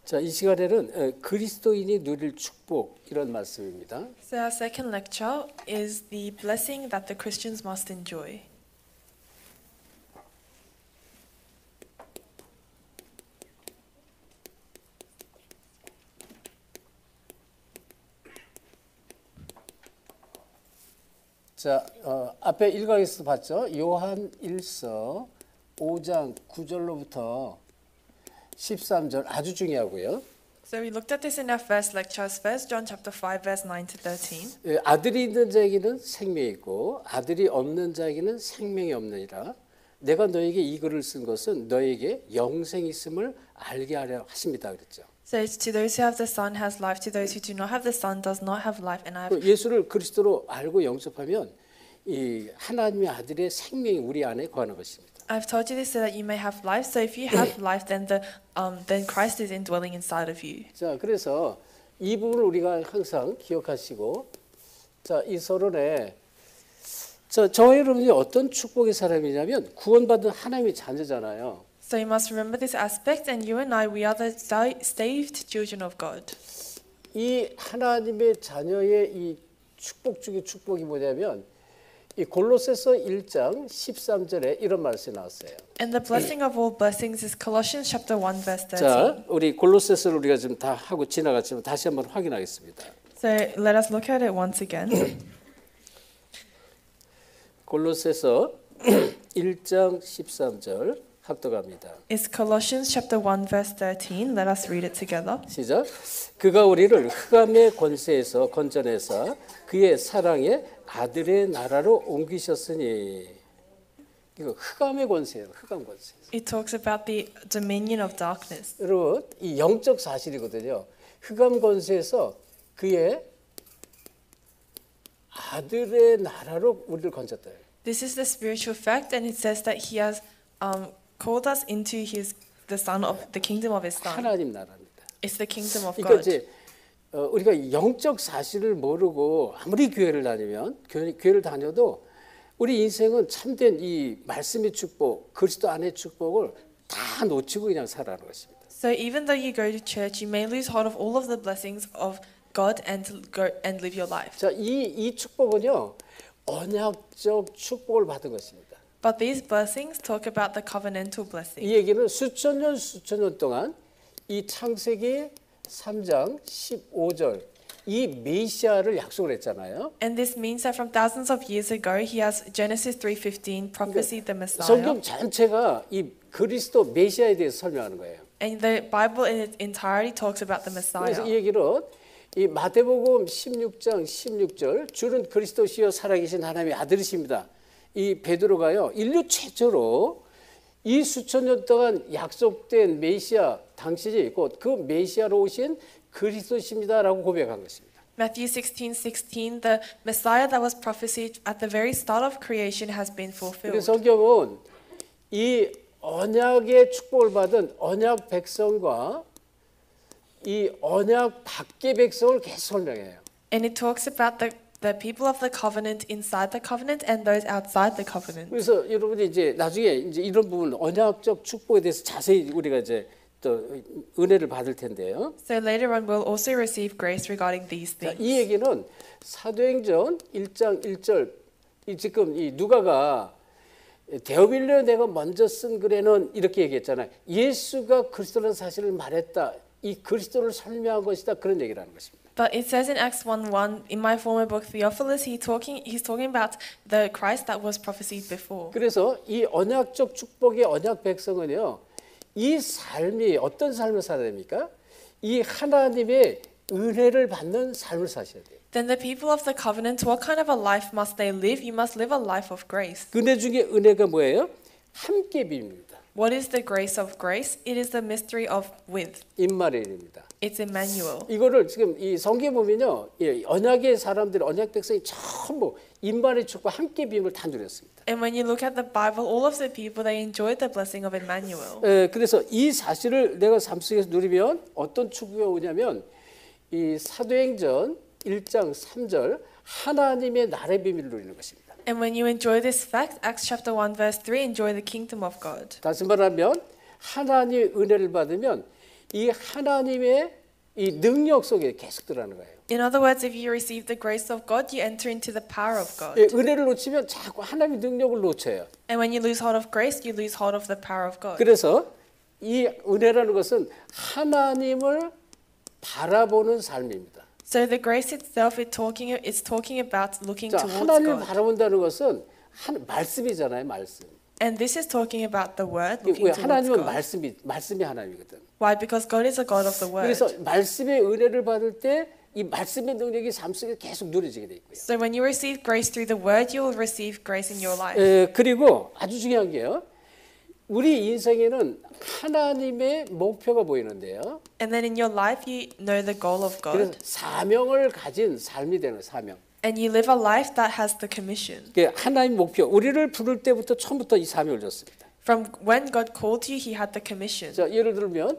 자, 이 시간에는 그리스도인이 누릴 축복 이런 말씀입니다. So our second lecture is the blessing that the Christians must enjoy. 자, 앞에 1강에서 봤죠? 요한 1서 5장 9절로부터 13절 아주 중요하고요. So we looked at this in our first lectures, 1 John chapter 5 verse 9 to 13. 아들이 있는 자에게는 생명이 있고 아들이 없는 자에게는 생명이 없느니라. 내가 너에게 이 글을 쓴 것은 너에게 영생이 있음을 알게 하려 하십니다. 그랬죠. So to those who have the Son has life, to those who do not have the Son does not have life. And I have 예수를 그리스도로 알고 영접하면 이 하나님의 아들의 생명이 우리 안에 거하는 것입니다. I've told you this so that you may have life. So if you have life, then Christ is indwelling inside of you. 자, 그래서 이 부분을 우리가 항상 기억하시고, 자, 이 서론에 저와 여러분이 어떤 축복의 사람이냐면 구원받은 하나님의 자녀잖아요. So you must remember this aspect, and you and I, we are the saved children of God. 이 하나님의 자녀의 이 축복 중에 축복이 뭐냐면 이 골로새서 1장 13절에 이런 말씀이 나왔어요. And the blessing of all blessings is Colossians chapter 1 verse 13. 자, 우리 골로새서를 우리가 지금 다 하고 지나갔지만 다시 한번 확인하겠습니다. So let us look at it once again. 골로새서 1장 13절 합독합니다. It's Colossians chapter 1 verse 13. Let us read it together. 시작. 그가 우리를 흑암의 권세에서 건져내사 그의 사랑의 아들의 나라로 옮기셨으니. 이거 흑암의 권세예요. 흑암 권세. It talks about the dominion of darkness. 여러분, 이 영적 사실이거든요. 흑암 권세에서 그의 아들의 나라로 우리를 건졌다. This is the spiritual fact, and it says that he has called us into the son of the kingdom of his son. 하나님 나라입니다. It's the kingdom of 그러니까 God. 이제 우리가 영적 사실을 모르고 아무리 교회를 다니면 교회를 다녀도 우리 인생은 참된 이 말씀의 축복, 그리스도 안의 축복을 다 놓치고 그냥 살아가는 것입니다. So even though you go to church, you may lose hold of all of the blessings of God and go and live your life. 자, 이 축복은요 언약적 축복을 받은 것입니다. But these blessings talk about the covenantal blessing. 이 얘기는 수천 년 동안 이 창세기 3장 15절 이 메시아를 약속을 했잖아요. And this means that from thousands of years ago, he has Genesis 3:15 prophesied the Messiah. 성경 전체가 이 그리스도 메시아에 대해서 설명하는 거예요. And the Bible in its entirety talks about the 그래서 Messiah. 이 얘기는 이 마태복음 16장 16절 주는 그리스도시요 살아계신 하나님의 아들이십니다. 이 베드로가요 인류 최초로 이 수천 년 동안 약속된 메시아 당신이 곧 그 메시아로 오신 그리스도십니다라고 고백한 것입니다. Matthew 16:16, the Messiah that was prophesied at the very start of creation has been fulfilled. 그래서 성경은 이 언약의 축복을 받은 언약 백성과 이 언약 밖의 백성을 계속 설명해요. And it talks about the people of the covenant inside the covenant and those outside the covenant. 그래서 여러분이 이제 나중에 이제 이런 부분 언약적 축복에 대해서 자세히 우리가 이제 또 은혜를 받을 텐데요. So later on we'll also receive grace regarding these 자, things. 이 얘기는 사도행전 1장 1절 이 지금 이 누가가 데오빌레 내가 먼저 쓴 글에는 이렇게 얘기했잖아요. 예수가 그리스도라는 사실을 말했다. 이 그리스도를 설명한 것이다. 그런 얘기를 하는 것입니다. But it says in Acts 1:1, in my former book Theophilus, he's talking about the Christ that was prophesied before. 그래서 이 언약적 축복의 언약 백성은요. 이 삶이 어떤 삶을 살아야 됩니까? 이 하나님의 은혜를 받는 삶을 사셔야 돼요. Then the people of the covenant, what kind of a life must they live? You must live a life of grace. 은혜 중에 은혜가 뭐예요? 함께 빕니다. What is the grace of grace? It is the mystery of with. 임마누엘입니다. It's Emmanuel. 이거를 지금 이 성경에 보면요, 언약의 사람들, 언약 백성이 전부 임마누엘 축복과 함께 빔을 다 누렸습니다. And when you look at the Bible, all of the people they enjoyed the blessing of Emmanuel. 그래서 이 사실을 내가 삶 속에서 누리면 어떤 축복이 오냐면 이 사도행전 1장 3절 하나님의 나라의 비밀을 누리는 것입니다. And when you enjoy this fact, Acts chapter 1 verse 3, enjoy the kingdom of God. 다시 말하면 하나님의 은혜를 받으면 이 하나님의 이 능력 속에 계속 들어가는 거예요. In other words, if you receive the grace of God, you enter into the power of God. 예, 은혜를 놓치면 자꾸 하나님의 능력을 놓쳐요. And when you lose hold of grace, you lose hold of the power of God. 그래서 이 은혜라는 것은 하나님을 바라보는 삶입니다. So the grace itself is talking about looking 자, towards 하나님을 God. 바라본다는 것은 말씀이잖아요, 말씀. And this is talking about the word, 왜 looking towards 하나님은 God. 말씀이 하나님이거든. Why? Because God is a God of the word. 그래서 말씀의 은혜를 받을 때 이 말씀의 능력이 삶 속에 계속 누려지게 돼 있고요. So when you receive grace through the word, you will receive grace in your life. 그리고 아주 중요한 게요. 우리 인생에는 하나님의 목표가 보이는데요. And then in your life, you know the goal of 그래서 God. 사명을 가진 삶이 되는 사명. And you live a life that has the commission. 하나님 목표. 우리를 부를 때부터 처음부터 이 사명을 줬습니다. From when God called you, He had the commission. 자, 예를 들면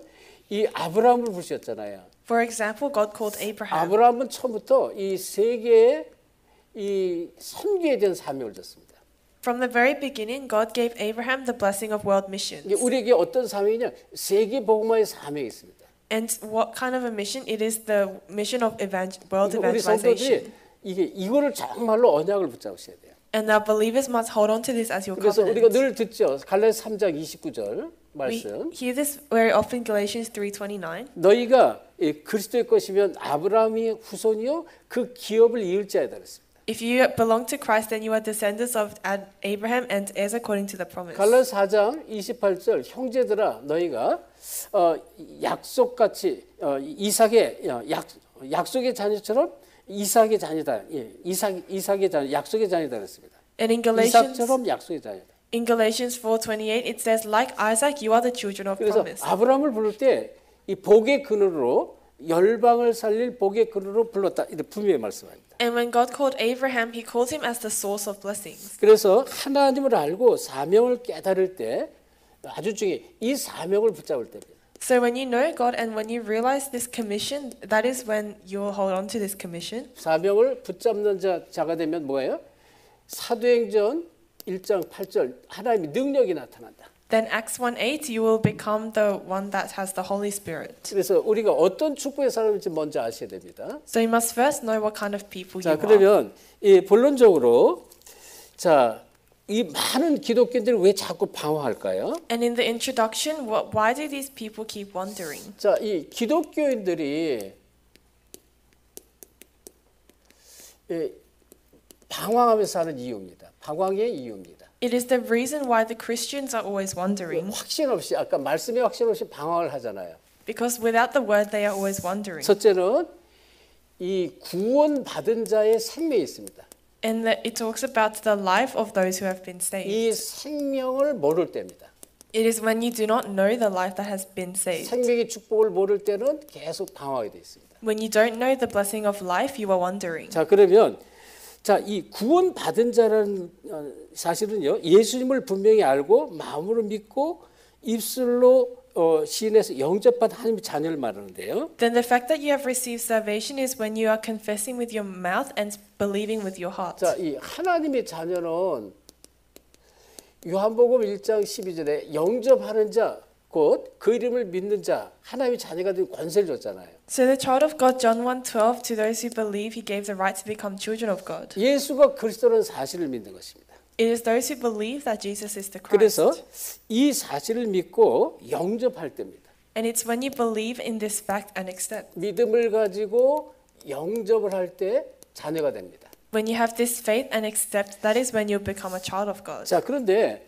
이 아브라함을 부르셨잖아요. For example, God called Abraham. 아브라함은 처음부터 이 세계에 이 선교에 대한 사명을 줬습니다. From the very beginning, God gave Abraham the blessing of world missions. 이게 우리에게 어떤 사명이냐? 세계 복음화의 사명이 있습니다. And what kind of a mission? It is the mission of world 우리 성도들이 evangelization. 이거를 정말로 언약을 붙잡으셔야 돼요. And our believers must hold on to this as your 그래서 우리가 covenant. 늘 듣죠. 갈라디아서 3장 29절 We 말씀. hear this very often, Galatians 3:29. 너희가 그리스도의 것이면 아브라함이 후손이요 그 기업을 이을 자이다 그랬습니다. If you belong to Christ, then you are descendants of Abraham and heirs according to the promise. 갈라디아서 4장 28절 형제들아 너희가 약속같이 이삭의 약속의 자녀처럼 이삭의 자녀다. 예, 이삭의 자녀, 약속의 자녀다 그랬습니다. And 이삭처럼 약속의 자녀다. in Galatians 4:28, it says, like Isaac, you are the children of 그래서 promise. 아브라함을 부를 때 이 복의 근원으로 열방을 살릴 복의 근원으로 불렀다. 이렇게 분명히 말씀합니다. And when God called Abraham, He called him as the source of blessings. 그래서 하나님을 알고 사명을 깨달을 때 아주 중요해. 이 사명을 붙잡을 때입니다. So when you know God and when you realize this commission, that is when you will hold on to this commission. 사명을 붙잡는 자가 되면 뭐예요? 사도행전 1장 8절 하나님의 능력이 나타난다. Then Acts 1:8, you will become the one that has the Holy Spirit. 그래서 우리가 어떤 축복의 사람인지 먼저 아셔야 됩니다. So you must first know what kind of people 자, you are. 그러면 이 본론적으로 자, 이 많은 기독교인들이 왜 자꾸 방황할까요? And in the introduction, why do these people keep wandering? 자, 이 기독교인들이 방황하면서 사는 이유입니다. 방황의 이유입니다. It is the reason why the Christians are always wandering. 확신 없이 아까 말씀의 확신 없이 방황을 하잖아요. Because without the word, they are always wandering. 첫째는 이 구원 받은 자의 생명이 있습니다. And it talks about the life of those who have been saved. 이 생명을 모를 때입니다. It is when you do not know the life that has been saved. 생명의 축복을 모를 때는 계속 방황하게 돼 있습니다. When you don't know the blessing of life, you are wandering. 자, 그러면 자, 이 구원 받은 자라는 사실은요. 예수님을 분명히 알고 마음으로 믿고 입술로 시인해서 영접한 하나님의 자녀를 말하는데요. Then the fact that you have received salvation is when you are confessing with your mouth and believing with your heart. 자, 이 하나님의 자녀는 요한복음 1장 12절에 영접하는 자, 곧 그 이름을 믿는 자, 하나님의 자녀가 된 권세를 줬잖아요. So the child of God, John 1:12, to those who believe, He gave the right to become children of God. 예수가 그리스도라는 사실을 믿는 것입니다. It is those who believe that Jesus is the 그래서 Christ. 이 사실을 믿고 영접할 때입니다. And it's when you believe in this fact and accept. 믿음을 가지고 영접을 할 때 자녀가 됩니다. When you have this faith and accept, that is when you become a child of God. 자, 그런데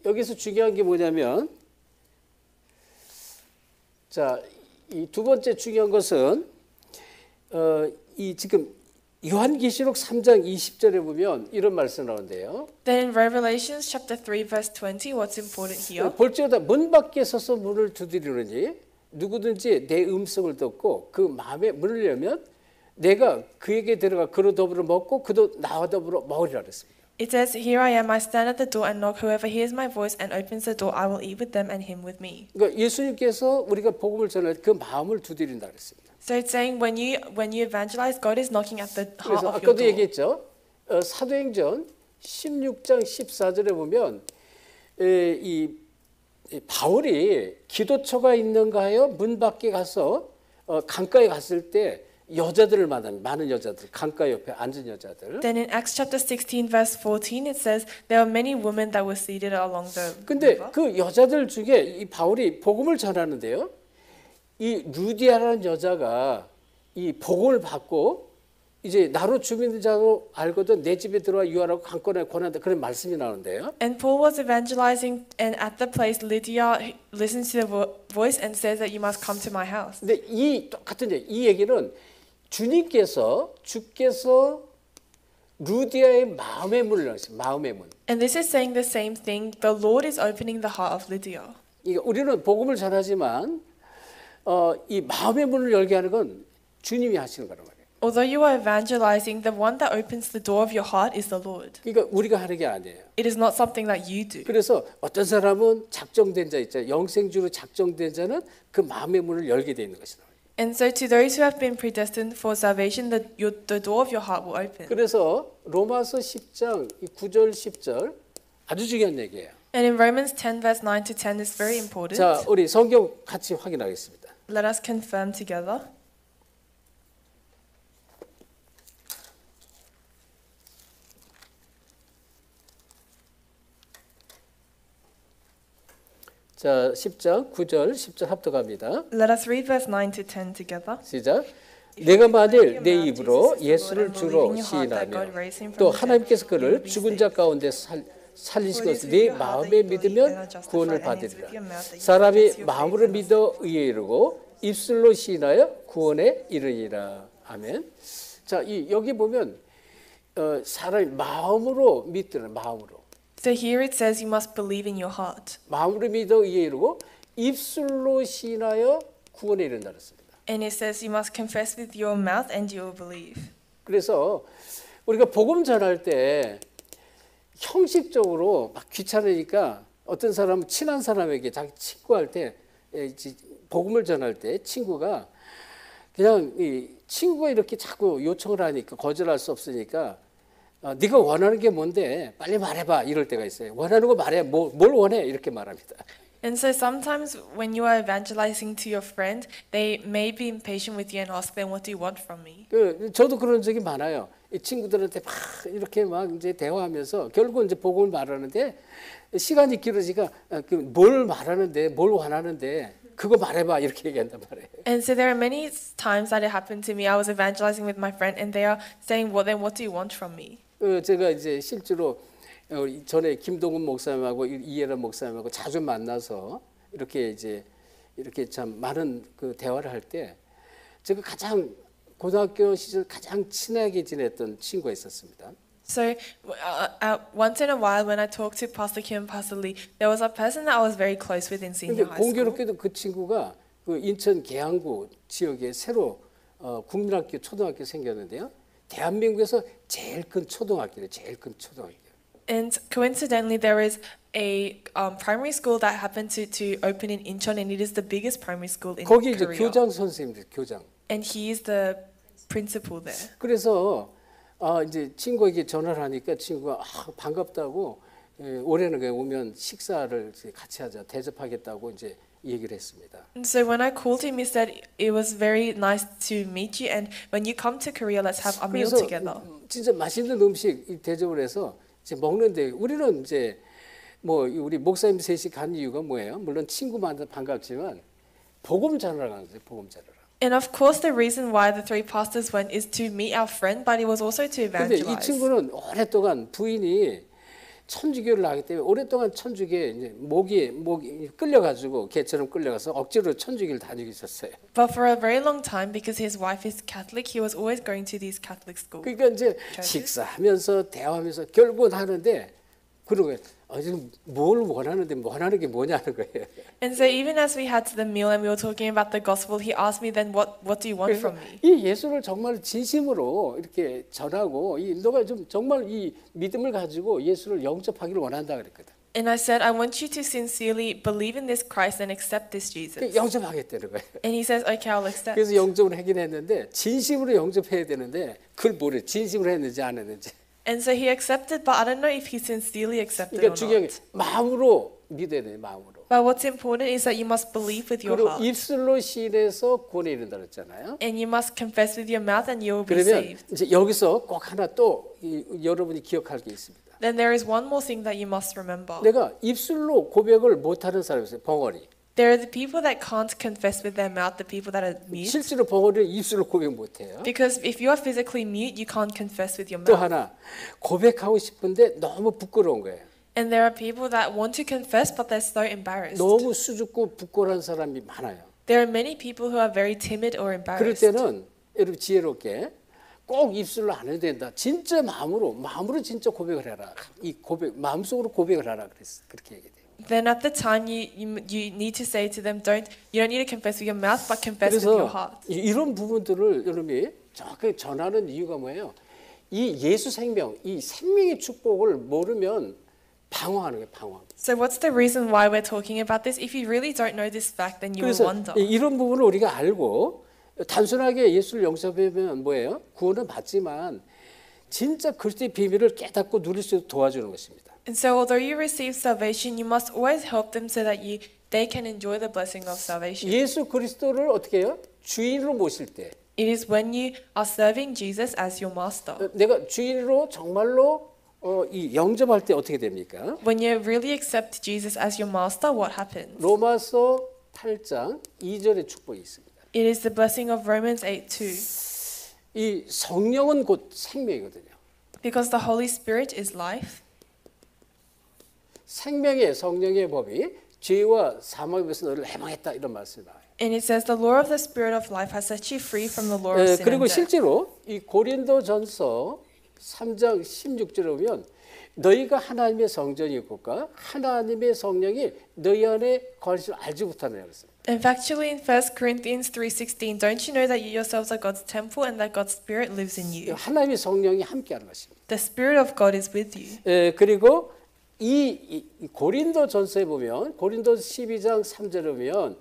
여기서 중요한 게 뭐냐면 자, 이 두 번째 중요한 것은 이 지금 요한계시록 3장 20절에 보면 이런 말씀 나오는데요. Then in Revelations chapter 3 verse 20, what's important here? 볼지어다 문 밖에 서서 문을 두드리느니 누구든지 내 음성을 듣고 그 마음에 문을 열면 내가 그에게 들어가 그로 더불어 먹고 그도 나와 더불어 먹으리라 그랬습니다. It says, "Here I am, I stand at the door and knock. Whoever hears my voice and opens the door, I will eat with them and him with me." 그러니까 예수님께서 우리가 복음을 전할 때 그 마음을 두드린다 그랬습니다. So it's saying when you evangelize, God is knocking at the heart 그래서 of your 아까도 door. 얘기했죠. 사도행전 16장 14절에 보면 이 이 바울이 기도처가 있는가요? 문 밖에 가서 강가에 갔을 때 여자들을 만납니다. 많은 여자들, 강가 옆에 앉은 여자들. Then in Acts chapter 16 verse 14 it says there were many women that were seated along the 근데 river. 그 여자들 중에 이 바울이 복음을 전하는데요. 이 루디아라는 여자가 이 복음을 받고 이제 나로 주민인 자로 알거든 내 집에 들어와 유하라고 강권에 권한다 그런 말씀이 나오는데요. And Paul was evangelizing, and at the place Lydia listens to the voice and says that you must come to my house. 근데 이 똑같은 이 얘기는 주께서 루디아의 마음의 문을 열었어요. 마음의 문. And this is saying the same thing. The Lord is opening the heart of Lydia. 이게 우리는 복음을 전하지만 이 마음의 문을 열게 하는 건 주님이 하시는 거란 말이에요. Although you are evangelizing, the one that opens the door of your heart is the Lord. 그러니까 우리가 하는 게 아니에요. It is not something that you do. 그래서 어떤 사람은 작정된 자 있잖아요. 영생주로 작정된 자는 그 마음의 문을 열게 돼 있는 것이다. And so to those who have been predestined for salvation, the door of your heart will open. 그래서 로마서 10장 9절 10절 아주 중요한 얘기예요. And in Romans 10 verse 9 to 10 is very important. 자, 우리 성경 같이 확인하겠습니다. Let us confirm together. 자, 10장 9절 10절 합독합니다. Let us read verse 9 to 10 together. 시작. 내가 만일 내 입으로 예수를 주로 시인하며 또 하나님께서 그를 죽은 자 가운데 살리신 것을 네 마음에 믿으면 구원을 받으리라. 사람이 마음으로 믿어 의에 이르고 입술로 시인하여 구원에 이르리라. 아멘. 자, 여기 보면 사람이 마음으로 믿더라. 마음으로. So here it says you must believe in your heart. 마음으로 믿어 의에 이르고 입술로 시인하여 구원에 이른다 그랬습니다. And it says you must confess with your mouth and you will believe. 그래서 우리가 복음 전할 때 형식적으로 막 귀찮으니까 어떤 사람은 친한 사람에게 자기 친구할 때 복음을 전할 때 친구가 그냥 이 친구가 이렇게 자꾸 요청을 하니까 거절할 수 없으니까 네가 원하는 게 뭔데 빨리 말해봐 이럴 때가 있어요. 원하는 거 말해. 뭘 원해 이렇게 말합니다. And so sometimes when you are evangelizing to your friend, they may be impatient with you and ask them, "What do you want from me?" 저도 그런 적이 많아요. 이 친구들한테 막 이렇게 막 이제 대화하면서 결국 이제 복음을 말하는데 시간이 길어지니까 뭘 말하는데 뭘 원하는데 그거 말해봐 이렇게 얘기한단 말이에요. And so there are many times that it happened to me. I was evangelizing with my friend, and they are saying, "Well, then what do you want from me?" 제가 이제 실제로 전에 김동훈 목사님하고 이해란 목사님하고 자주 만나서 이렇게 참 많은 그 대화를 할 때 제가 가장 고등학교 시절 가장 친하게 지냈던 친구가 있었습니다. So once in a while, when I talked to Pastor Kim and Pastor Lee, there was a person that I was very close with in senior 근데 high school. 공교롭게도 그 친구가 그 인천 계양구 지역에 새로 국민학교 초등학교 생겼는데요. 대한민국에서 제일 큰 초등학교예요. 제일 큰 초등학교. And coincidentally, there is a primary school that happened to open in Incheon, and it is the biggest primary school in 거기 이제 Korea. 교장 선생님들 교장. And he is the principal there. 그래서 이제 친구에게 전화를 하니까 친구가 반갑다고 올해는 그냥 오면 식사를 같이 하자 대접하겠다고 이제 얘기를 했습니다. And so when I called him, he said it was very nice to meet you, and when you come to Korea, let's have a meal 그래서 together. 진짜 맛있는 음식 대접을 해서 이제 먹는데 우리는 이제 뭐 우리 목사님 셋이 간 이유가 뭐예요? 물론 친구만도 반갑지만 복음 전하러 가는 거예요. 복음 전하러. And of course, the reason why the three pastors went is to meet our friend, but it was also to 근데 이 evangelize. 친구는 오랫동안 부인이 천주교를 하기 때문에 오랫동안 천주교에 이제 목이 끌려가지고 개처럼 끌려가서 억지로 천주교를 다니고 있었어요. But for a very long time, because his wife is Catholic, he was always going to these Catholic schools. 그러니까 이제 식사하면서 대화하면서 결국은 하는데 그러고 지금 뭘 원하는데 원하는 게 뭐냐는 거예요. And so even as we had the meal and we were talking about the gospel, he asked me then, what do you want 그래서 from me? 이 예수를 정말 진심으로 이렇게 전하고 너가 좀 정말 이 믿음을 가지고 예수를 영접하기를 원한다 그랬거든. And I said, I want you to sincerely believe in this Christ and accept this Jesus. 영접하겠다는 거예요. And he says, okay, I'll accept. 그래서 영접을 하긴 했는데 진심으로 영접해야 되는데 그걸 모르 진심으로 했는지 안 했는지. And so he accepted, but I don't know if he sincerely accepted 그러니까 or 중요한 게 not. 마음으로 믿어야 돼요. 마음으로. But what's important is that you must believe with your 그리고 heart. 입술로 시인해서 구원에 이른다 그랬잖아요. And you must confess with your mouth and you will be 그러면 saved. 이제 여기서 꼭 하나 또 여러분이 기억할 게 있습니다. Then there is one more thing that you must remember. 내가 입술로 고백을 못하는 사람이 있어요. 벙어리. There are the people that can't confess with their mouth, the people that are mute. 실제로 벙어리는 입술로 고백 못해요. Because if you are physically mute, you can't confess with your 또 mouth. 하나 고백하고 싶은데 너무 부끄러운 거예요. And there are people that want to confess, but they're so embarrassed. 너무 수줍고 부끄러운 사람이 많아요. There are many people who are very timid or 그럴 embarrassed. 때는 여러분 지혜롭게 꼭 입술로 안 해도 된다. 진짜 마음으로 진짜 고백을 해라. 이 고백 마음속으로 고백을 하라 그랬어. 그렇게 얘기돼요. Then at the time you need to say to them, you don't need to confess with your mouth, but confess with your 그래서 heart. 이런 부분들을 여러분이 정확하게 전하는 이유가 뭐예요? 이 예수 생명, 이 생명의 축복을 모르면 방황하는 거예요. 방황. So what's the reason why we're talking about this? If you really don't know this fact, then you will 그래서 wonder. 이런 부분을 우리가 알고 단순하게 예수를 영접하면 뭐예요? 구원은 받지만 진짜 그리스도의 비밀을 깨닫고 누릴 수 있도록 도와주는 것입니다. And so although you receive salvation, you must always help them so that they can enjoy the blessing of salvation. 예수 그리스도를 어떻게 해요? 주인으로 모실 때 It is when you are serving Jesus as your master. 내가 주인으로 정말로 이 영접할 때 어떻게 됩니까? When you really accept Jesus as your master, what happens? 로마서 8장 2절의 축복이 있습니다. It is the blessing of Romans 8:2. 이 성령은 곧 생명이거든요. Because the Holy Spirit is life. 생명의 성령의 법이 죄와 사망의 법에서 너를 해방했다 이런 말씀이 나와요. And it says the law of the Spirit of life has set you free from the law of sin 그리고 and death. 실제로 이 고린도전서 3장 16절에 보면 너희가 하나님의 성전이었고 하나님의 성령이 너희 안에 거하실 줄 알지 못하느냐 그랬어요. And factually in 1 Corinthians 3:16, don't you know that you yourselves are God's temple and that God's Spirit lives in you? 하나님의 성령이 함께하는 것입니다. The Spirit of God is with you. 그리고 이 고린도전서에 보면 고린도 12장 3절에 보면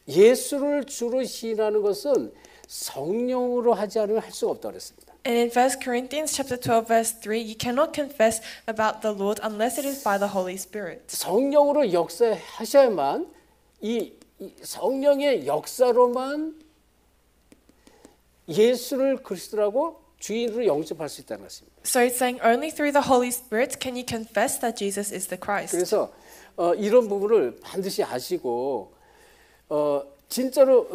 예수를 주로 시인하는 것은 성령으로 하지 않으면 할 수가 없다고 그랬습니다. And in 1 Corinthians chapter 12 verse 3, you cannot confess about the Lord unless it is by the Holy Spirit. 성령으로 역사하셔야만 이 성령의 역사로만 예수를 그리스도라고 주인으로 영접할 수 있다는 것입니다. So it's saying only through the Holy Spirit can you confess that Jesus is the Christ. 그래서 이런 부분을 반드시 아시고 진짜로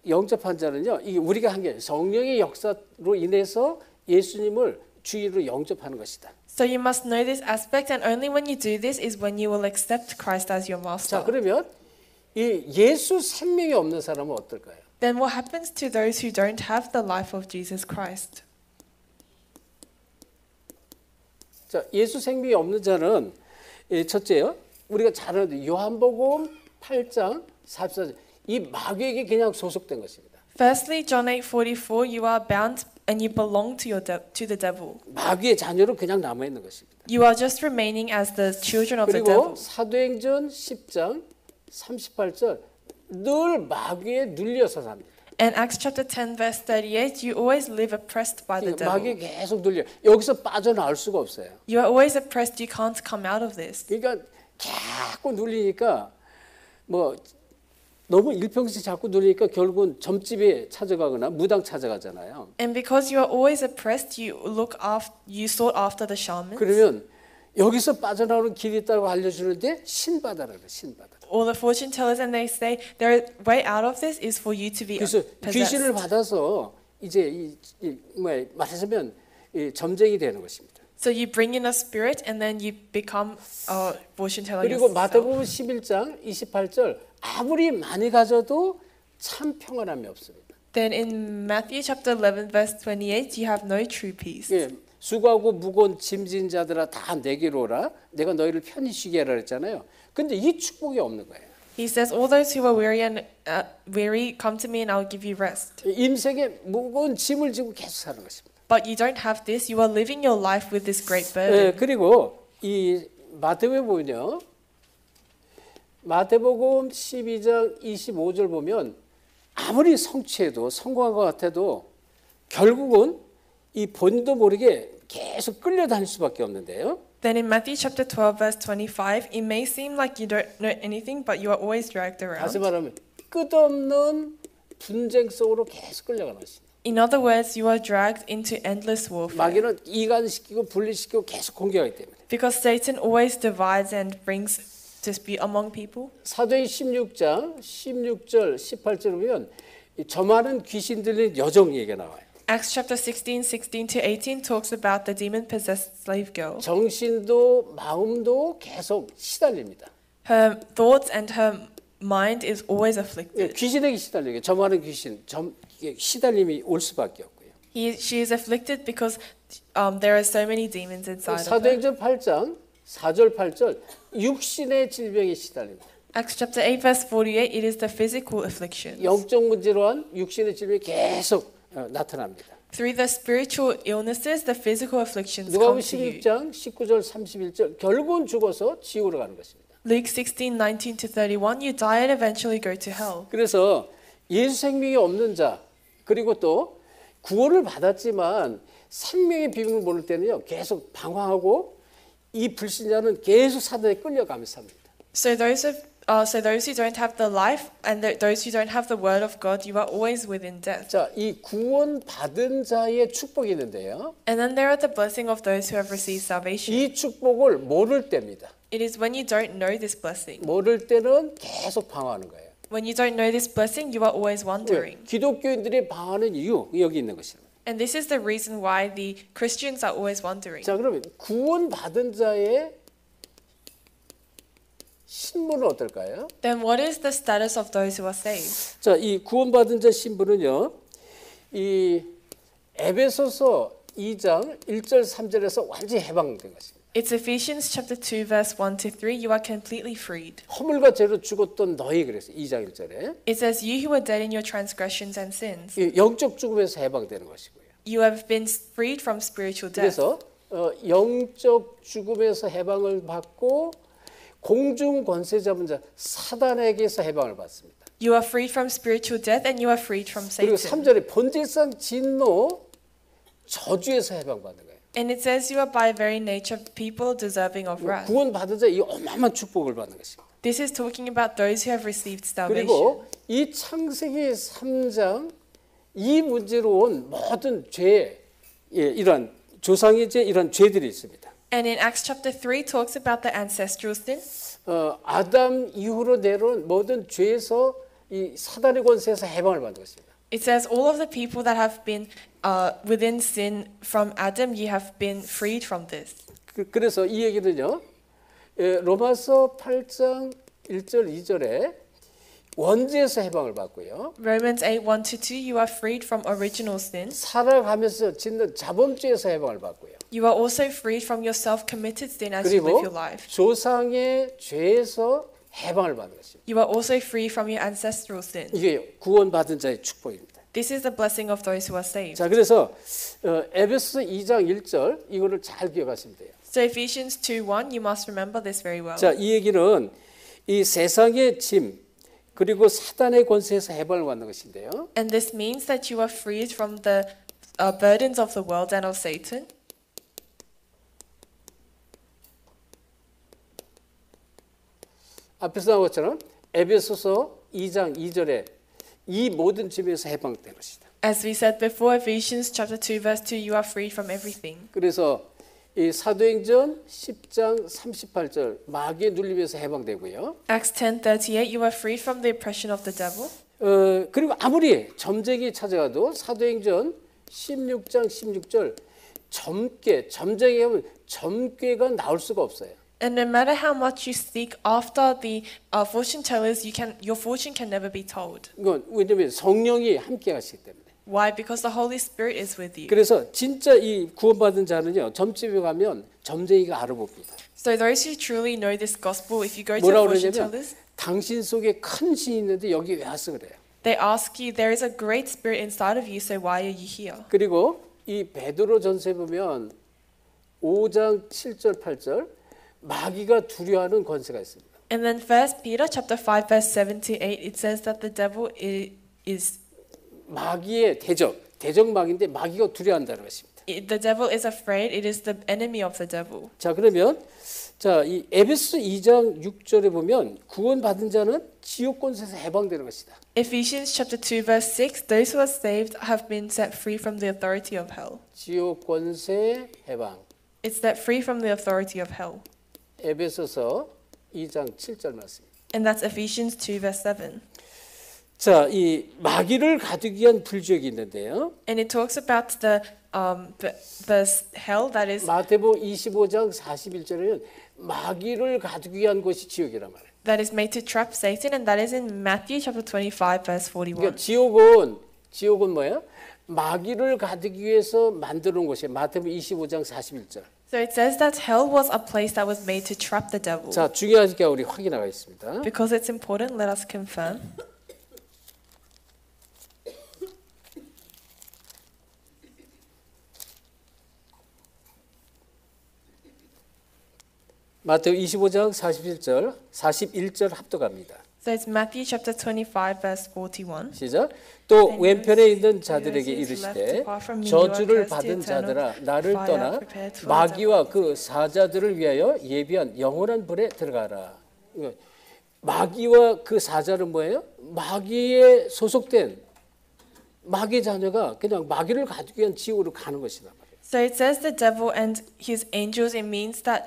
영접한 자는요. 이게 우리가 한 게 성령의 역사로 인해서 예수님을 주인으로 영접하는 것이다. So you must know this aspect, and only when you do this is when you will accept Christ as your master. 자, 그러면 이 예수 생명이 없는 사람은 어떨까요? Then what happens to those who don't have the life of Jesus Christ? 자, 예수 생명이 없는 자는 첫째요. 우리가 잘 아는 요한복음 8장 44절 이 마귀에게 그냥 소속된 것입니다. Firstly, John 8:44, you are bound and you belong to the devil. 마귀의 자녀로 그냥 남아 있는 것입니다. You are just remaining as the children of the 그리고 devil. 사도행전 10장 38절 늘 마귀에 눌려서 삽니다. And Acts chapter 10 verse 38, you always live oppressed by the 마귀에 devil. 계속 눌려. 여기서 빠져나올 수가 없어요. You are always oppressed, you can't come out of this. 그러니까 자꾸 눌리니까 뭐 너무 일평생 자꾸 눌리니까 결국은 점집에 찾아가거나 무당 찾아가잖아요. And because you are always oppressed, you sought after the shamans. 그러면 여기서 빠져나오는 길이 있다고 알려주는데 신바다라 그래. 신바다. Or the fortune tellers, and they say the way out of this is for you to be 그래서 귀신을 possessed. 받아서 이제 말하자면 점쟁이 되는 것입니다. So you bring in a spirit, and then you become a fortune teller 그리고 yourself. 마태복음 11장 28절 아무리 많이 가져도 참 평안함이 없습니다. Then in Matthew chapter 11 verse 28, you have no true peace. 예, 수고하고 무거운 짐진 자들아 다 내게로 오라. 내가 너희를 편히 쉬게 하라 그랬잖아요. 근데 이 축복이 없는 거예요. He says, all those who are weary, come to me and I'll give you rest. 임생에 무거운 짐을 지고 계속 사는 것입니다. But you don't have this. You are living your life with this great 예, burden. 그리고 이 마태복음에 보면요. 마태복음 12장 25절 보면 아무리 성취해도 성공한 것 같아도 결국은 이 본도 모르게 계속 끌려다닐 수밖에 없는데요. Then in Matthew chapter 12 verse 25, it may seem like you don't know anything, but you are always dragged 다시 around. 말하면 끝없는 분쟁 속으로 계속 끌려가는 것입니다. In other words, you are dragged into endless warfare. 마귀는 이간시키고 분리시키고 계속 공격하기 때문에. Because Satan always divides and brings dispute among people. 사도행 16장 16절 18절 보면 저 많은 귀신 들린 여종 얘기가 나와요. Acts chapter 16 to 18 talks about the demon-possessed slave girl. 정신도 마음도 계속 시달립니다. Her thoughts and her mind is always afflicted. 귀신에게 시달리게 저 많은 귀신 시달림이 올 수밖에 없고요. She is afflicted because there are so many demons inside of her. 사도행전 8장 4절 8절 육신의 질병에 시달립니다. Acts chapter 8 verse 48, it is the physical afflictions. 영적 문제로 한 육신의 질병이 계속 나타납니다. Through the spiritual illnesses, the physical afflictions 누가복음 come to you. 16장 19절 31절 결국은 죽어서 지옥으로 가는 것입니다. Luke 16:19 to 31, you die and eventually go to hell. 그래서 예수 생명이 없는 자 그리고 또 구원을 받았지만 생명의 비밀을 모를 때는요 계속 방황하고 이 불신자는 계속 사단에 끌려가면서 삽니다. So those who don't have the life and those who don't have the word of God, you are always within death. 자, 이 구원 받은 자의 축복이 있는데요. And then there are the blessing of those who have received salvation. 이 축복을 모를 때입니다. It is when you don't know this blessing. 모를 때는 계속 방황하는 거예요. When you don't know this blessing, you are always wondering. 기독교인들이 방황하는 이유 여기 있는 것입니다. And this is the reason why the Christians are always wondering. 자, 그러면 구원 받은 자의 신분은 어떨까요? Then what is the status of those who are saved? 자, 이 구원받은 자 신분은요. 이 에베소서 2장 1절 3절에서 완전히 해방된 것입니다. It's Ephesians chapter 2 verse 1 to 3. You are completely freed. 허물과 죄로 죽었던 너희 그랬어요. 2장 1절에. It says you who were dead in your transgressions and sins. 이 영적 죽음에서 해방되는 것이고요. You have been freed from spiritual death. 그래서 영적 죽음에서 해방을 받고 공중 권세 잡은 자 사단에게서 해방을 받습니다. You are freed from spiritual death and you are freed from 그리고 Satan. 3절에 본질상 진노 저주에서 해방받는 거예요. And it says you are by very nature people deserving of wrath. 구원받은 자 이 어마어마한 축복을 받는 것입니다. This is talking about those who have received salvation. 그리고 이 창세기 3장 이 문제로 온 모든 죄 이런 조상의 죄 이런 죄들이 있습니다. And in Acts chapter 3 talks about the ancestral sin. 아담 이후로 내려온 모든 죄에서 이 사단의 권세에서 해방을 받는 것입니다. It says all of the people that have been within sin from Adam, you have been freed from this. 그래서 이 얘기는요. 로마서 8장 1절 2절에 원죄에서 해방을 받고요. Romans 8 1 to 2, you are freed from original sin. 살아가면서 짓는 자범죄에서 해방을 받고요. You are also freed from your self-committed sin as you live 그리고 your life. 조상의 죄에서 해방을 받는 것입니다. You are also free from your ancestral sin. 이게 구원받은 자의 축복입니다. This is the blessing of those who are saved. 자, 그래서 에베소서 2장 1절 이거를 잘 기억하시면 돼요. So Ephesians 2:1, you must remember this very well. 자, 이 얘기는 이 세상의 짐 그리고 사단의 권세에서 해방을 받는 것인데요. And this means that you are freed from the burdens of the world and of Satan. 앞에서 나온 것처럼 에베소서 2장 2절에 이 모든 짐에서 해방된 것이다. As we said before, Ephesians chapter 2 verse 2, you are freed from everything. 그래서 이 사도행전 10장 38절 마귀의 눌림에서 해방되고요. Acts 10:38, you are freed from the oppression of the devil. 그리고 아무리 점쟁이 찾아가도 사도행전 16장 16절 점쟁이 하면 점괘가 나올 수가 없어요. And no matter how much you seek after the fortune tellers, your fortune can never be told. 이건 왜냐하면 성령이 함께 하시기 때문에. Why? Because the Holy Spirit is with you. 그래서 진짜 이 구원받은 자는요 점집에 가면 점쟁이가 알아봅니다. So those who truly know this gospel, if you go to 뭐라고 fortune 그러냐면 tellers, 당신 속에 큰 신이 있는데 여기 왜 왔어 그래요. they ask you, there is a great spirit inside of you, so why are you here? 그리고 이 베드로 전서에 보면 5장 7절 8절 마귀가 두려워하는 권세가 있습니다. And then 1 Peter chapter 5 verse 7 to 8, it says that the devil is 마귀의 대적 마귀인데 마귀가 두려워한다는 것입니다. The devil is afraid. It is the enemy of the devil. 자, 그러면 자, 이 에베소 2장 6절에 보면 구원받은 자는 지옥 권세에서 해방되는 것이다. Ephesians chapter 2 verse 6, those who are saved have been set free from the authority of hell. 지옥 권세 해방. It's set free from the authority of hell. 에베소서 2장 7절 말씀. And that's Ephesians 2 verse 7. 자, 이 마귀를 가두기 위한 불지옥이 있는데요. And it talks about the hell that is 마태복음 25장 41절에는 마귀를 가두기 위한 곳이 지옥이란 말이에요. that is made to trap Satan, and that is in Matthew chapter 25 verse 41. 그러니까 지옥은 뭐야? 마귀를 가두기 위해서 만들어 놓은 곳이에요. 마태복음 25장 41절. So it says that hell was a place that was made to trap the devil. 자, 중요하니까 우리 확인하겠습니다. Because it's important, let us confirm. 마태복음 25장 41절 합독합니다. So it's Matthew chapter 25 verse 41. 시작. 또 왼편에 있는 자들에게 이르시되 저주를 받은 자들아 나를 떠나 마귀와 그 사자들을 위하여 예비한 영원한 불에 들어가라. 마귀와 그 사자는 뭐예요? 마귀에 소속된 마귀 자녀가 그냥 마귀를 가두기 위한 지옥으로 가는 것이다 말이에요. So it says the devil and his angels. It means that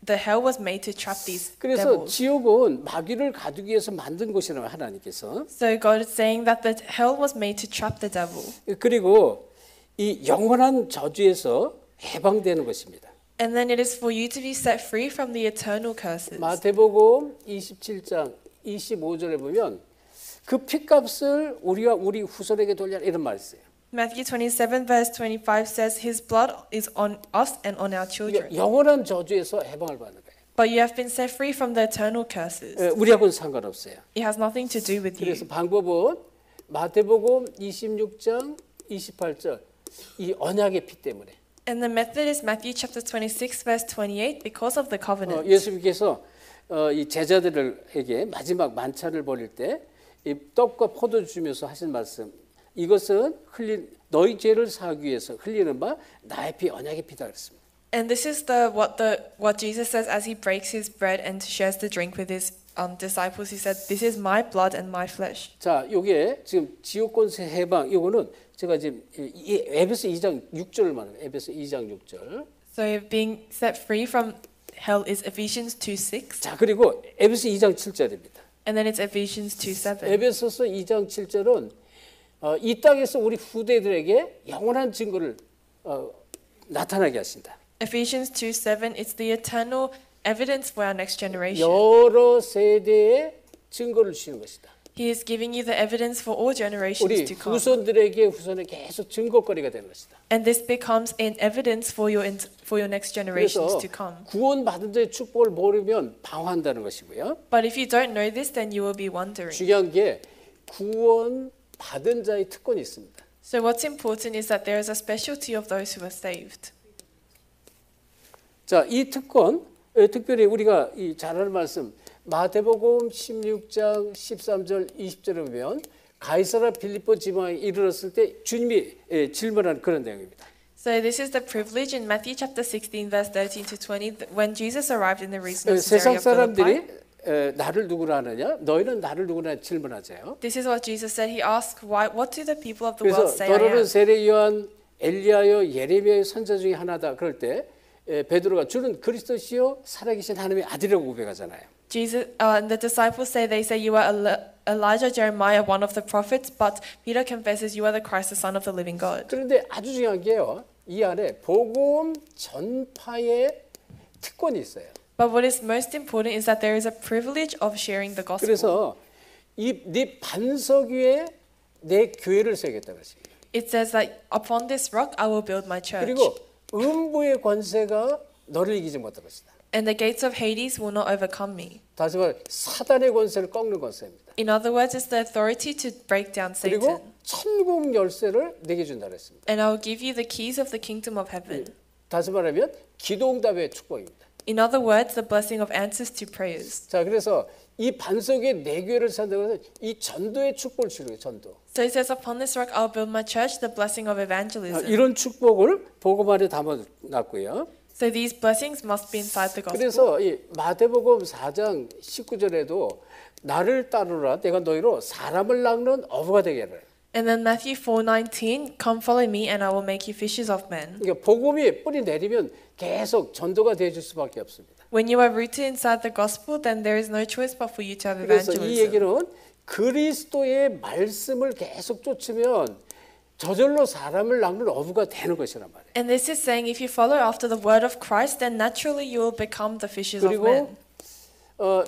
the hell was made to trap these 그래서 devils. 지옥은 마귀를 가두기 위해서 만든 곳이라고 하나님께서. So God is saying that the hell was made to trap the devil. 그리고 이 영원한 저주에서 해방되는 것입니다. And then it is for you to be set free from the eternal curses. 마태복음 27장 25절에 보면 그 핏값을 우리와 우리 후손에게 돌려라 이런 말이 있어요. Matthew 27 verse 25 says his blood is on us and on our children. 영원한 저주에서 해방을 받는 거예요. But you have been set free from the eternal curses. 우리하고는 상관없어요. It has nothing to do with you. 그래서 방법은 마태복음 26장 28절 이 언약의 피 때문에. And the method is Matthew chapter 26 verse 28 because of the covenant. 예수님께서 이 제자들에게 마지막 만찬을 벌일 때 이 떡과 포도주 주면서 하신 말씀 이것은 너희 죄를 사하기 위해서 흘리는 바 나의 피 언약의 피다 그랬습니다. And this is what Jesus says as he breaks his bread and shares the drink with his disciples. He said, "This is my blood and my flesh." 자, 요게 지금 지옥권세 해방 이거는 제가 지금 에베소 2장 6절을 말해요. 에베소 2장 6절. So being set free from hell is Ephesians 2:6. 자, 그리고 에베소 2장 7절입니다. And then it's Ephesians 2:7. 에베소서 2장 7절은 이 땅에서 우리 후대들에게 영원한 증거를 나타나게 하신다. Ephesians 2:7 it's the eternal evidence for our next generation. 여러 세대의 증거를 주시는 것이다. He is giving you the evidence for all generations 우리 to come. 후손에 계속 증거거리가 되는 것이다. And this becomes an evidence for your next generations 그래서 to come. 구원받은 자의 축복을 모르면 방황한다는 것이고요. But if you don't know this, then you will be wondering. 중요한 게 구원받은 자의 특권이 있습니다. So what's important is that there is a specialty of those who are saved. 자, 이 특권 특별히 우리가 이 잘 아는 말씀 마태복음 16장 13절 20절에 보면 가이사라 빌립보 지방에 이르렀을 때 주님이 질문한 그런 내용입니다. So this is the privilege in Matthew chapter 16 verse 13 to 20 when Jesus arrived in the region of 세상 Caesarea 사람들이 Philippi. 나를 누구라 하느냐? 너희는 나를 누구라 질문하세요. This is what Jesus said. He asked, "What do the people of the 그래서 world say I 너는 am?" 세례 요한, 엘리야여, 예레미야의 선자 중에 하나다. 그럴 때 베드로가 주는 그리스도시요 살아계신 하나님의 아들이라고 고백하잖아요. Jesus and the disciples they say you are Elijah, Jeremiah, one of the prophets, but Peter confesses you are the Christ, the Son of the living God. 그런데 아주 중요한 게요. 이 안에 복음 전파의 특권이 있어요. But what is most important is that there is a privilege of sharing the gospel. 그래서 네 반석 위에 내 교회를 세우겠다 그랬어요. It says that upon this rock I will build my church. 그리고 음부의 권세가 너를 이기지 못할 것이다. And the gates of Hades will not overcome me. 다시 말해 사단의 권세를 꺾는 권세입니다. In other words, it's the authority to break down Satan. 그리고 천국 열쇠를 내게 준다 그랬습니다. And I will give you the keys of the kingdom of heaven. 다시 말하면 기도응답의 축복입니다. In other words, the blessing of answers to prayers. 자, 그래서 이 반석에 내 교회를 산다고 해서 이 전도의 축복을 주는 거예요. 전도. So it says, upon this rock I'll build my church, the blessing of evangelism. 이런 축복을 복음 안에 담아놨고요. So these blessings must be inside the gospel. 그래서 이 마태복음 4장 19절에도 나를 따르라 내가 너희로 사람을 낚는 어부가 되게 하라. And then Matthew 4:19, come follow me and I will make you fishers of men. 그러니까 복음이 뿌리 내리면 계속 전도가 되어줄 수밖에 없습니다. When you are rooted inside the gospel, then there is no choice but for you to have 그래서 이 evangelism. 얘기는 그리스도의 말씀을 계속 쫓으면 저절로 사람을 낚는 어부가 되는 것이란 말이에요. And this is saying if you follow after the word of Christ, then naturally you will become the fishers of 그리고 men.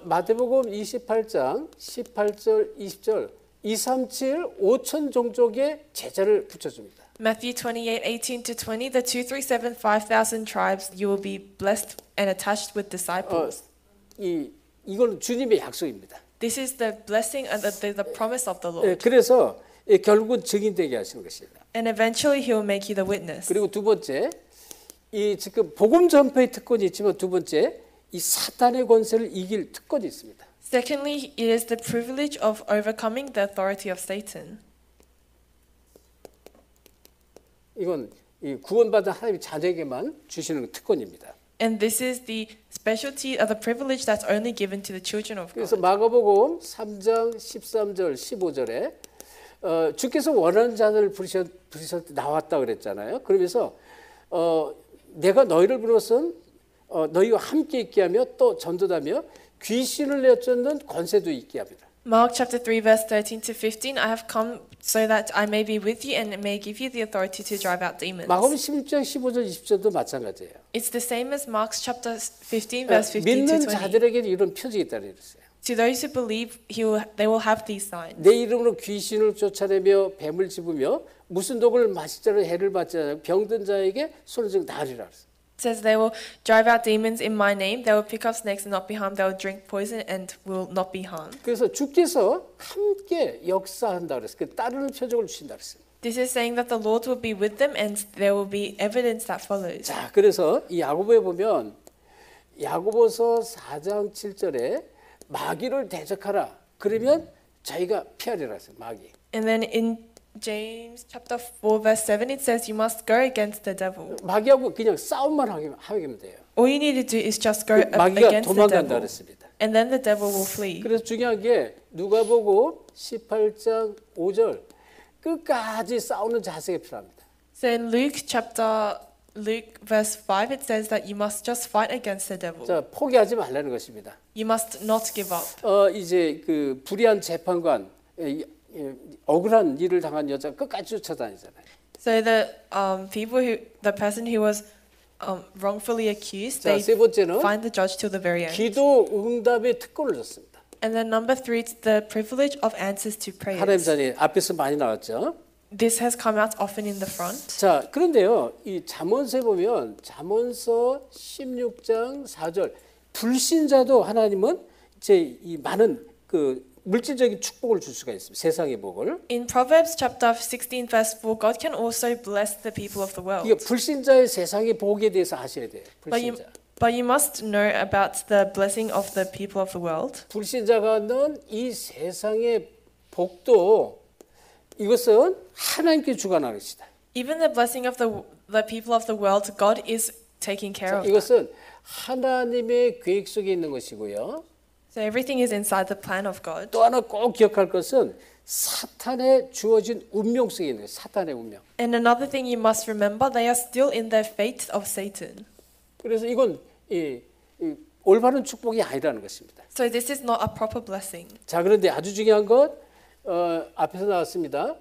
마태복음 28장 18절 20절 237 5천 종족의 제자를 붙여줍니다. Matthew 28:18 to 20, the 237 5,000 tribes, you will be blessed and attached with disciples. 이건 주님의 약속입니다. This is the blessing and the promise of the Lord. 그래서 결국은 증인되게 하시는 것입니다. And eventually he will make you the witness. 그리고 두 번째, 이 지금 복음 전파의 특권이 있지만 두 번째, 이 사탄의 권세를 이길 특권이 있습니다. Secondly, it is the privilege of overcoming the authority of Satan. 이건 이 구원받은 하나님의 자녀에게만 주시는 특권입니다. And this is the specialty of the privilege that's only given to the children of 그래서 God. 마가복음 3장 13절 15절에 주께서 원하는 자를 부르셨 때 나왔다 그랬잖아요. 그러면서 내가 너희를 부르선 너희와 함께 있게 하며 또 전도하며 귀신을 내쫓는 권세도 있게 합니다. Mark chapter 3 verse 13 to 15, I have come so that I may be with you and may give you the authority to drive out demons. 마가복음 16장 15절 20절도 마찬가지예요. It's the same as Mark's chapter 15 verse 15 to 믿는 20. 자들에게 이런 표적이 있다고 했어요. To those who believe, they will have these signs. 내 이름으로 귀신을 쫓아내며 뱀을 집으며 무슨 독을 마실 자를 해를 받지 않고 병든 자에게 손을 쥐고 나으리라 그랬어요. It says they will drive out demons in my name, they will pick up snakes and not be harmed, they will drink poison and will not be harmed. 그래서 주께서 함께 역사한다 그랬어요. 그 따르는 표적을 주신다 그랬어요. This is saying that the Lord will be with them and there will be evidence that follows. 자, 그래서 이 야고보에 보면 야고보서 4장 7절에 마귀를 대적하라. 그러면 자기가 피하리라 했어요. 마귀. And then in James chapter 4 verse 7 it says you must go against the devil. 마귀하고 그냥 싸움만 하면 돼요. All you need to do is just go 마귀가 against the 도망간다 devil. 그랬습니다. And then the devil will flee. 그래서 중요한 게 누가복음 18장 5절 끝까지 싸우는 자세가 필요합니다. So in Luke verse 5 it says that you must just fight against the devil. 자, 포기하지 말라는 것입니다. You must not give up. 이제 그 불의한 재판관 억울한 일을 당한 여자 끝까지 쫓아다니잖아요. So the person who was wrongfully accused, 자, they 세 번째는 find the judge till the very end. 기도 응답의 특권을 줬습니다. And then number 3, it's the privilege of answers to 하나님 prayers. 자녀 앞에서 많이 나왔죠. This has come out often in the front. 자, 그런데요. 이 잠언서에 보면 잠언서 16장 4절 불신자도 하나님은 이제 이 많은 그 물질적인 축복을 줄 수가 있습니다. 세상의 복을. In Proverbs chapter 16 verse 4, God can also bless the people of the world. 이게 불신자의 세상의 복에 대해서 아셔야 돼요. 불신자. But you must know about the blessing of the people of the world. 불신자가 얻는 이 세상의 복도 이것은 하나님께 주관하는 것이다. Even the blessing of the people of the world, God is taking care of that. 이것은 하나님의 계획 속에 있는 것이고요. So everything is inside the plan of God. 또 하나 꼭 기억할 것은 사탄에 주어진 운명 속에 있는 거예요. 사탄의 운명. And another thing you must remember, they are still in the fate of Satan. 그래서 이건 이 올바른 축복이 아니라는 것입니다. So this is not a proper blessing. 자, 그런데 아주 중요한 것 앞에서 나왔습니다.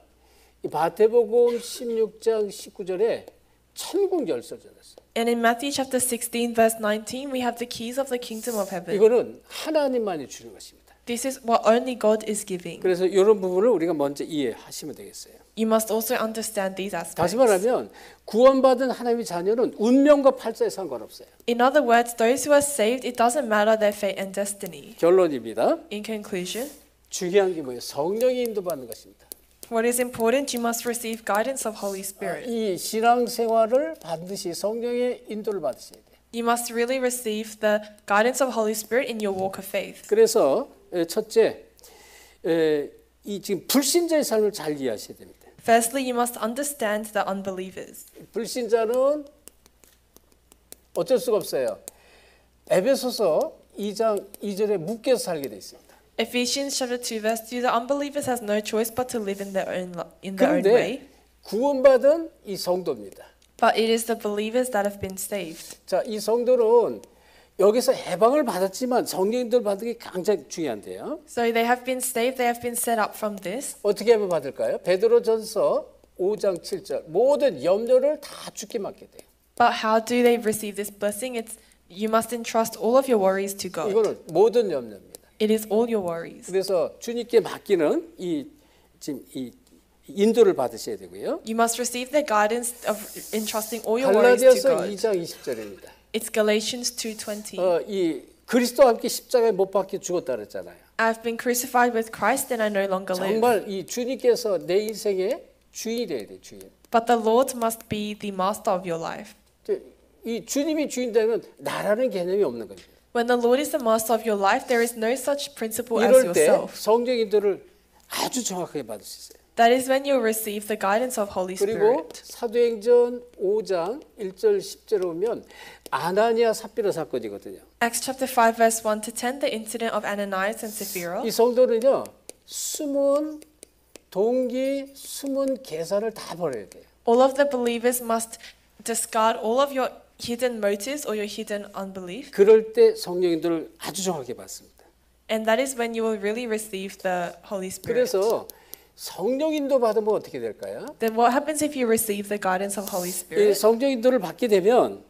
이 마태복음 16장 19절에 천국 열쇠를 줬어요. And in Matthew chapter 16 verse 19, we have the keys of the kingdom of heaven. 이거는 하나님만이 주는 것입니다. This is what only God is giving. 그래서 이런 부분을 우리가 먼저 이해하시면 되겠어요. You must also understand these aspects. 다시 말하면 구원받은 하나님의 자녀는 운명과 팔자에 상관없어요. In other words, those who are saved, it doesn't matter their fate and destiny. 결론입니다. In conclusion, 중요한 게 뭐예요? 성령의 인도받는 것입니다. what is important, you must receive guidance of Holy Spirit. 이 신앙생활을 반드시 성령의 인도를 받으셔야 돼요. You must really receive the guidance of Holy Spirit in your walk of faith. 그래서 첫째, 이 지금 불신자의 삶을 잘 이해하셔야 됩니다. Firstly, you must understand the unbelievers. 불신자는 어쩔 수가 없어요. 에베소서 2장 2절에 묶여서 살게 돼 있습니다. Ephesians chapter 2 verse 2, the unbelievers has no choice but to live in their own way. 그런데 구원받은 이 성도입니다. But it is the believers that have been saved. 자, 이 성도는 여기서 해방을 받았지만 성령님들 받은 게 굉장히 중요한데요. So they have been saved, they have been set up from this. 어떻게 하면 받을까요? 베드로전서 5장 7절 모든 염려를 다 주께 맡게 돼요. But how do they receive this blessing? It's you must entrust all of your worries to God. 이거는 모든 염려입니다. It is all your worries. 그래서 주님께 맡기는 이 지금 이 인도를 받으셔야 되고요. You must receive the guidance of entrusting all your worries to 갈라디아서 God. 2장 20절입니다. It's Galatians 2:20. 이 그리스도와 함께 십자가에 못 박혀 죽었다 그랬잖아요. I've been crucified with Christ and I no longer live. 정말 이 주님께서 내 인생의 주인이 돼야 돼, 주인. But the Lord must be the master of your life. 이 주님이 주인 되면 나라는 개념이 없는 거죠. When the Lord is the master of your life, there is no such principle as 이럴 때 yourself. 성령 인도를 아주 정확하게 받을 수 있어요. That is when you receive the guidance of Holy 그리고 Spirit. 사도행전 5장 1절 10절에 보면 아나니아 삽비라 사건이거든요. Acts chapter 5 verse 1 to 10, the incident of Ananias and Sapphira. 이 성도는요 숨은 동기, 숨은 계산을 다 버려야 돼요. All of the believers must discard all of your hidden motives or your hidden unbelief. 그럴 때 성령 인도를 아주 정확하게 받습니다. And that is when you will really receive the Holy Spirit. 그래서 성령 인도 받으면 어떻게 될까요? Then what happens if you receive the guidance of Holy 이 Spirit? 성령 인도를 받게 되면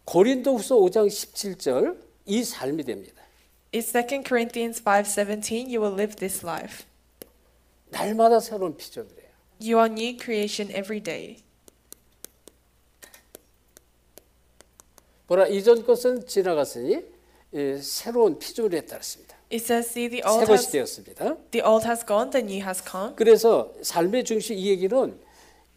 고린도후서 5장 17절 이 삶이 됩니다. It's 2 Corinthians 5:17. You will live this life. 날마다 새로운 피조물이에요. You are new creation every day. 보라 이전 것은 지나갔으니 새로운 피조물에 따랐습니다. It says, see, 새 것이 되었습니다. the old has gone, the new has come. 그래서 삶의 중심 이 얘기는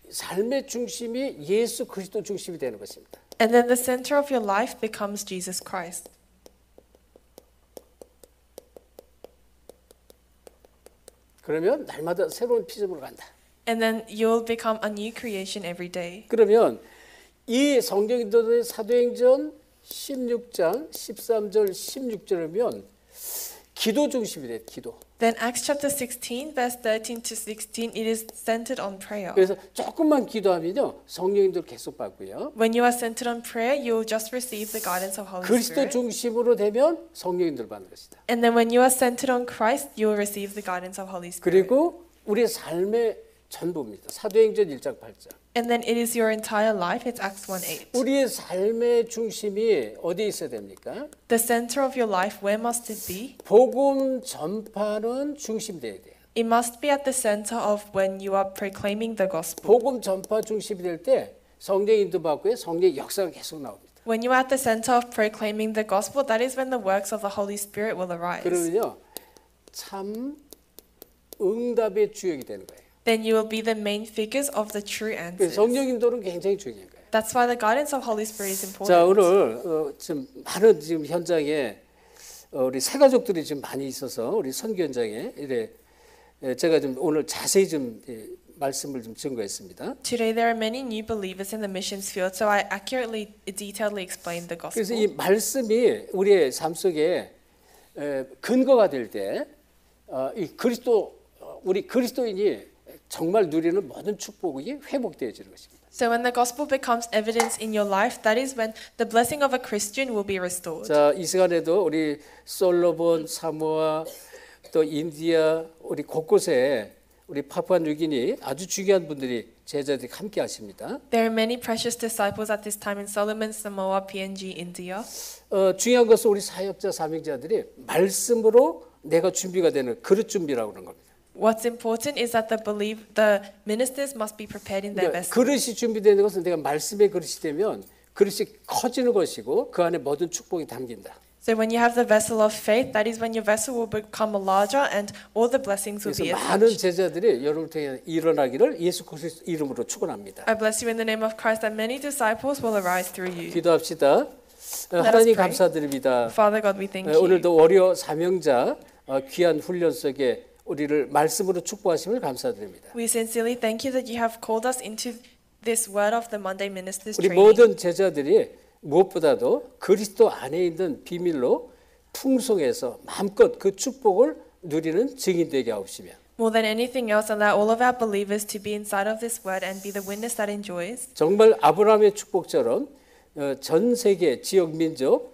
삶의 중심이 예수 그리스도 중심이 되는 것입니다. And then the center of your life becomes Jesus Christ. 그러면 날마다 새로운 피조물로 간다. And then you'll become a new creation every day. 그러면 이 성령 인도의 사도행전 16장 13절 16절이면 기도 중심이 돼요. 기도. Then Acts chapter 16 verse 13 to 16, it is centered on prayer. 그래서 조금만 기도하면요 성령 인도를 계속 받고요. When you are centered on prayer, you will just receive the guidance of Holy 그리스도 Spirit. 중심으로 되면 성령 인도를 받는 것이다. And then when you are centered on Christ, you will receive the guidance of Holy Spirit. 그리고 우리의 삶의 전부입니다. 사도행전 1장 8절. And then it is your entire life. It's Acts 1:8. 우리의 삶의 중심이 어디에 있어야 됩니까? The center of your life, where must it be? 복음 전파는 중심돼야 돼요. It must be at the center of when you are proclaiming the gospel. 복음 전파 중심이 될 때 성령 인도 받고요. 성령의 역사가 계속 나옵니다. When you are at the center of proclaiming the gospel, that is when the works of the Holy Spirit will arise. 그러면요. 참 응답의 주역이 되는 거예요. Then you will be the main figures of the true answers. 성령 인도는 굉장히 중요한 거예요. That's why the guidance of Holy Spirit is important. 자, 오늘 좀 많은 지금 현장에 우리 새 가족들이 좀 많이 있어서 우리 선교 현장에 이래 제가 좀 오늘 자세히 좀 말씀을 좀 증거했습니다. Today there are many new believers in the missions field, so I accurately, detailedly explained the gospel. 그래서 이 말씀이 우리의 삶 속에 근거가 될 때 이 우리 그리스도인이 정말 누리는 모든 축복이 회복되어지는 것입니다. So when the gospel becomes evidence in your life, that is when the blessing of a Christian will be restored. 자, 이 시간에도 우리 솔로몬, 사모아, 또 인디아 우리 곳곳에 우리 파푸아뉴기니 아주 중요한 분들이 제자들이 함께 하십니다. There are many precious disciples at this time in Solomon, Samoa, PNG, India. 중요한 것은 우리 사역자, 사명자들이 말씀으로 내가 준비가 되는 그릇 준비라고 그러는 겁니다. What's important is that the ministers must be prepared in their vessel. 그릇이 준비되는 것은 내가 말씀의 그릇이 되면 그릇이 커지는 것이고 그 안에 모든 축복이 담긴다. So when you have the vessel of faith, that is when your vessel will become larger and all the blessings will 그래서 be 많은 attached. 제자들이 여러분을 통해 일어나기를 예수 그리스도 이름으로 축원합니다. I bless you in the name of Christ that many disciples will arise through you. 기도합시다. us 하나님 pray. 감사드립니다. Father God, we thank you. 오늘도 월요 사명자 귀한 훈련 속에 우리를 말씀으로 축복하심을 감사드립니다. We sincerely thank you that you have called us into this word of the Monday Ministers 우리 training. 모든 제자들이 무엇보다도 그리스도 안에 있는 비밀로 풍성해서 마음껏 그 축복을 누리는 증인되게 하옵시며 More than anything else, allow all of our believers to be inside of this word and be the witness that enjoys. 정말 아브라함의 축복처럼 전 세계 지역 민족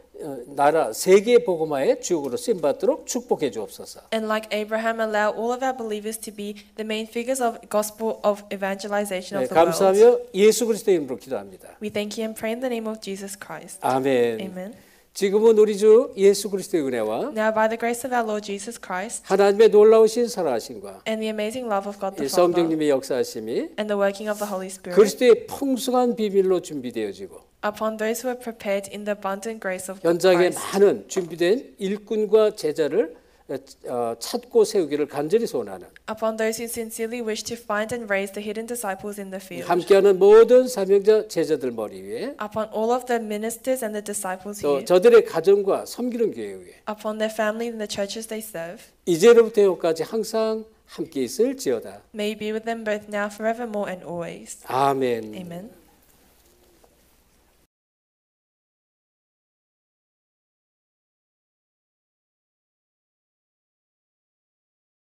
나라 세계 복음화의 주역으로 쓰임 받도록 축복해 주옵소서. And like Abraham, allow all of our believers to be the main figures of gospel of evangelization of the world. 감사하며 예수 그리스도의 이름으로 기도합니다. We thank you and pray in the name of Jesus Christ. 아멘. Amen. 지금은 우리 주 예수 그리스도의 은혜와 Now, by the grace of our Lord Jesus Christ 하나님의 놀라우신 사랑하심과 and the amazing love of God the 이 Father 성령님의 역사하심이 and the working of the Holy Spirit 그리스도의 풍성한 비밀로 준비되어지고 upon those who are prepared in the abundant grace of 현장에 Christ, 많은 준비된 일꾼과 제자를 찾고 세우기를 간절히 소원하는 upon those who sincerely wish to find and raise the hidden disciples in the field, 함께하는 모든 사명자 제자들 머리 위에 upon all of the ministers and the disciples 또 here, 저들의 가정과 섬기는 교회 위에 upon their family and the churches they serve, 이제로부터 여기까지 항상 함께 있을지어다. may be with them both now, forevermore, and always. 아멘. Amen.